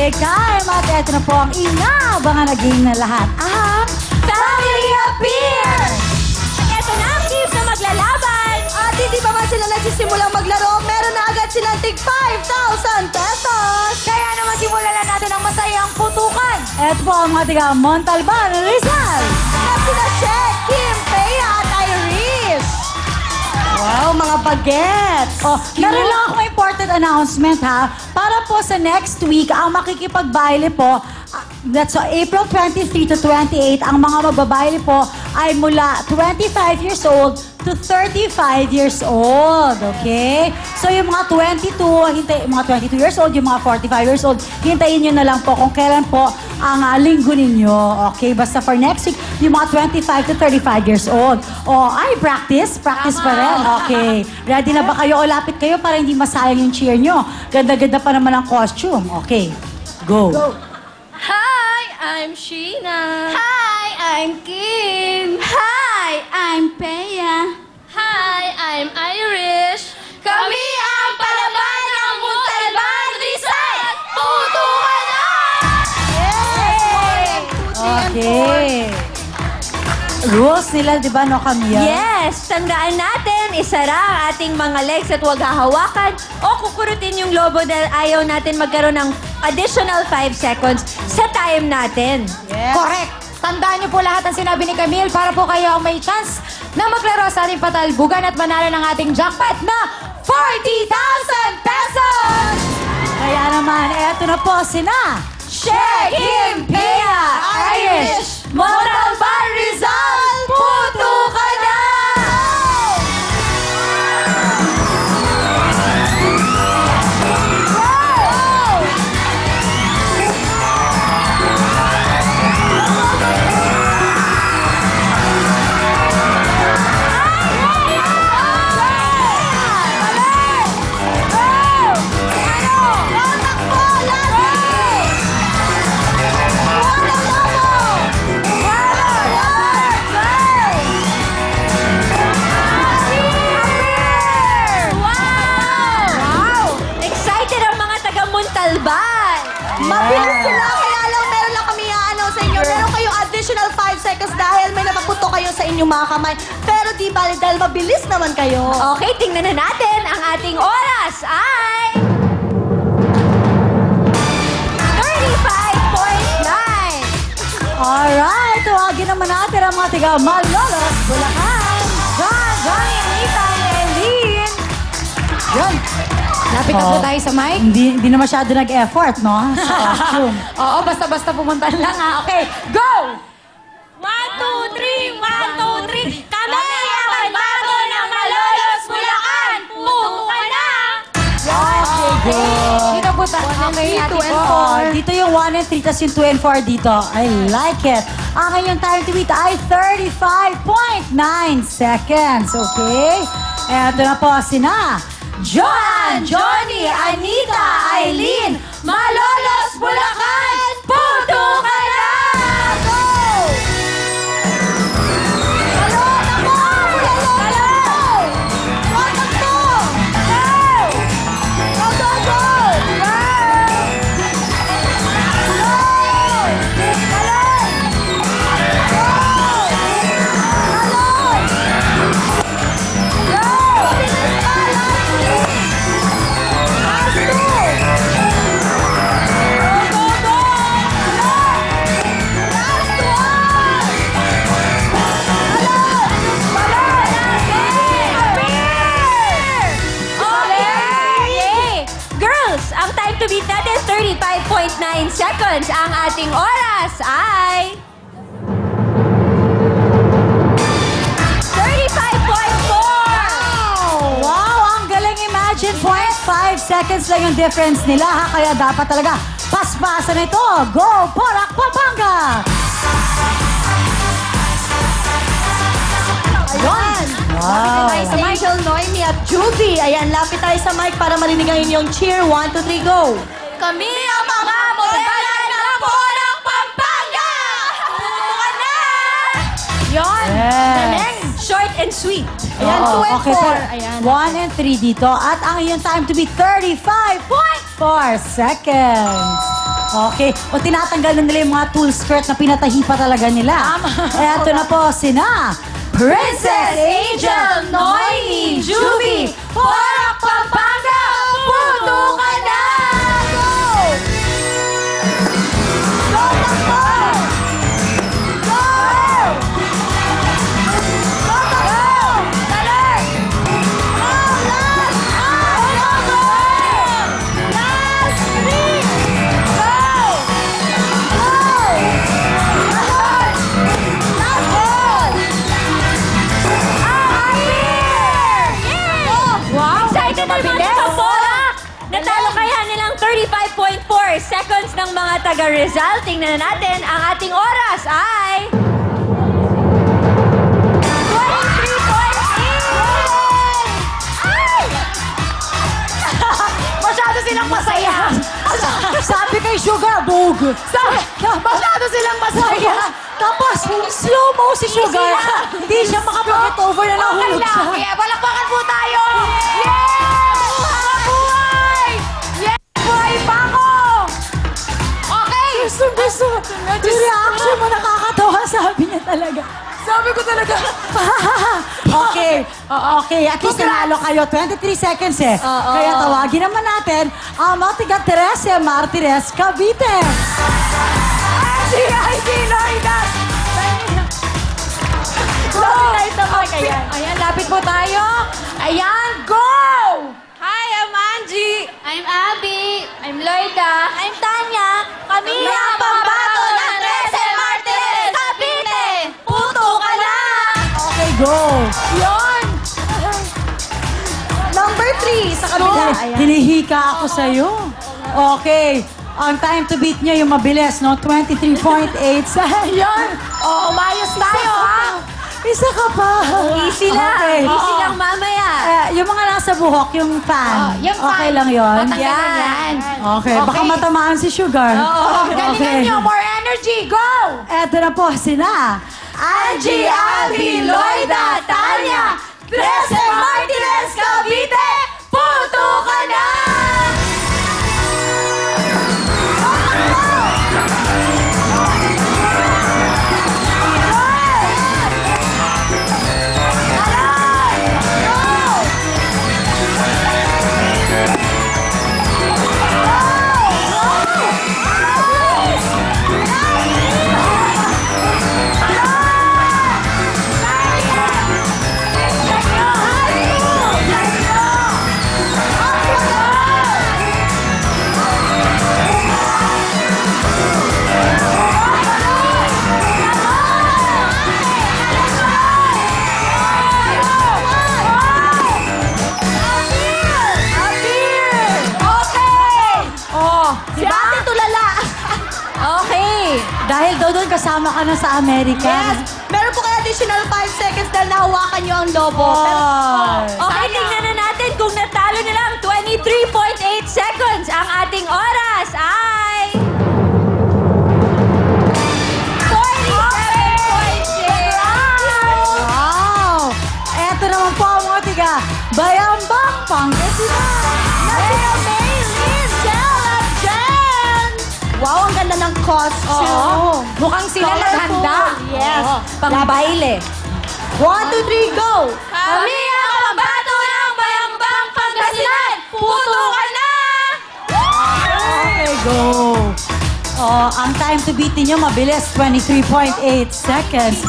break time. At eto na po ang inaabangan na game na lahat. Ang Family Appear! At eto na ang team na maglalaban. At hindi pa man sila nagsisimulang maglaro, meron na agad silang tig 5,000 pesos! Kaya naman simulan na natin ang masayang putukan. Eto po ang mga tiga Montalban, Rizal. At sila Shek, Kim, Thea at Iris! Wow, mga bagets! Oh, meron lang akong important announcement ha. Para po sa next week, ang makikipagbaile po, that's April 23 to 28, ang mga magbabaile po ay mula 25 years old to 35 years old. Okay? So yung mga 22 years old, yung mga 45 years old, hintayin nyo na lang po kung kailan po ang linggo ninyo. Okay? Basta for next week, yung mga 25 to 35 years old. O, ay, practice pa rin. Okay. Ready na ba kayo? O, lapit kayo para hindi masayang yung cheer nyo. Ganda-ganda pa naman ang costume. Okay. Go. Hi, I'm Sheena. Hi, I'm Kim. Hi, I'm Peya. Hi, I'm Irish. Kami ang palaban ng Montalban Rizal. Putukan na! Okay. Rules nila, di ba, no, Camille? Yes, tandaan natin, isara ang ating mga legs at huwag hahawakan o kukurutin yung lobo dahil ayaw natin magkaroon ng additional 5 seconds sa time natin. Correct. Tandaan niyo po lahat ang sinabi ni Camille para po kayo ang may chance na maglaro sa ating patalbugan at manalo ng ating jackpot na 40,000 pesos! Kaya naman, eto na po sina Shek, Kim, Thea, Irish, Montalban, Rizal, putukan na! Montalban! Mabilis sila, kaya lang meron lang kami sa inyo. Meron kayong additional 5 seconds dahil may napaputo kayo sa inyong mga kamay. Pero di bali dahil mabilis naman kayo. Okay, tingnan na natin ang ating oras ay... 35.9! Alright, tuwagin naman natin ang mga tiga Malolos, Bulacan. John, Johnny, Anita, Eileen. Yan. Lapit na po tayo sa mic. Hindi na masyado nag-effort, no? Sa costume. Oo, basta-basta pumunta lang ha. Okay, go! 1, 2, 3, 1, 2, 3. Kami ang pagbago ng Malolos, Bulacan. Putukan na! Dito po tayo. Okay, 2 and Oh, dito yung 1 and 3, tas yung 2 and 4 dito. I like it. Ang kanyang time to beat ay 35.9 seconds. Okay? Eto na po sina John, Johnny, Anita, Eileen, Malolos, Bulacan, putukan na! Go! Time to beat natin, 35.9 seconds. Ang ating oras ay... 35.4! Wow! Ang galing, imagine 0.5 seconds lang yung difference nila, ha? Kaya dapat talaga paspasan ito. Go, Porac, Pampanga! Ayan. Wow! Tayo sa Michael, Noemi at Juvie. Ayan, lapit tayo sa mic para marinig ang inyong cheer. 1, 2, 3, go! Kami ang mga modela ng Porac, Pampanga! Putukan na! Yon! Yes. Galing! Short and sweet. Ayan, 2 and 4. so Ayan. 1 and 3 dito. At ang iyong time to be 35.4 seconds. Okay. O tinatanggal na nila yung mga tool skirt na pinatahi pa talaga nila. Eto na po, sina Princess Angel, Noemi, Juby, Porak, Pampanga, puto ka na! Go! Go, takbo! Go! Go, takbo! Dali! Go, last! Go! Last three! Go! Go! Last ball! Wow! Excited na naman mabilis. sa Porak! Natalo kaya nilang 35.4 seconds ng mga taga-Rizal. Tingnan na natin, ang ating oras ay... 23.8! Ay! Masyado silang masaya. Sabi kay Sugar, bog. Masyado silang masaya. Tapos, slow-mo si Sugar. Hindi siya makapag-get over na Okay nahulog lang. siya. Yeah, palakpakan po tayo. Yes! Buhay! Yes! Buhay pa ako! Okay! Gusto. Yung reaction mo nakakatawa, sabi niya talaga. Sabi ko talaga. Okay. Okay, at least nanalo kayo. 23 seconds eh. Kaya tawagin naman natin ang mga tiga Teresa Martinez Cavite. Si Ivy Loidas! Lapit naman kaya. Ayan, lapit po tayo. Ayan, go! Hi, I'm Angie. I'm Abby. I'm Loida. I'm Tanya. Kami ang pambato ng Trece Martinez Cavite. Puto ka na! Okay, go. Yun! Number 3 sa kabila. Ayan. Hinihika ako sa'yo. Okay. Ang time to beat niya yung mabilis, no? 23.8 sa... Yun! Oh, umayos tayo, ha? Isa ka pa. Easy lang. Okay. Easy lang mamaya. Yung mga nasa buhok, yung fan. Yung fan. Okay lang yun. Patanggalin yan. Okay. Baka matamaan si Sugar. Galingan nyo, more energy, go! Eto na po sina Angie, Abby, Loida, Tanya, Trece Martinez Cavite. Puto ka na! Si Ate Tulala. Okay. dahil daw doon kasama ka na sa Amerika. Yes. Meron po kayo additional 5 seconds dahil nahawakan nyo ang lobo. Pero, Okay, tingnan na natin kung natalo nila ang 23.8 seconds. Ang ating oras ay... 47.6! Wow! Eto naman po ang mga tiga Bayambang Pangasinan. wow, ang ganda ng costume. Oo. Mukhang sila Colorful. naghanda. Yes. Pang baile. 1, 2, 3, go! Kami ang pambato ng Bayambang Pangasinan. Puto ka na! Okay, go. Oh, ang time to beat ninyo mabilis, 23.8 seconds.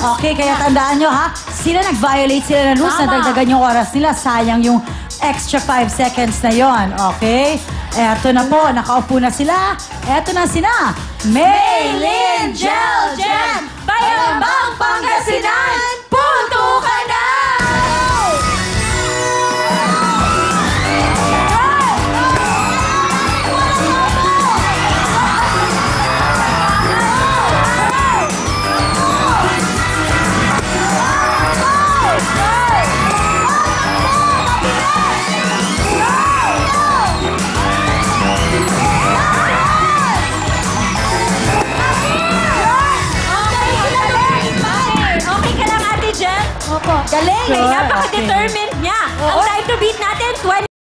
Okay, kaya tandaan nyo ha, sila nag-violate sila ng rules, Tama. nadagdagan yung oras nila, sayang yung extra 5 seconds na yon. Okay? Eto na po, nakaupo na sila. Eto na sina, Maylin Gel Jen, Bayambang Pangasinan. Puto ka na! Okay ka lang, Ate Jen? Opo. Galing! Sure, Napaka-determined niya.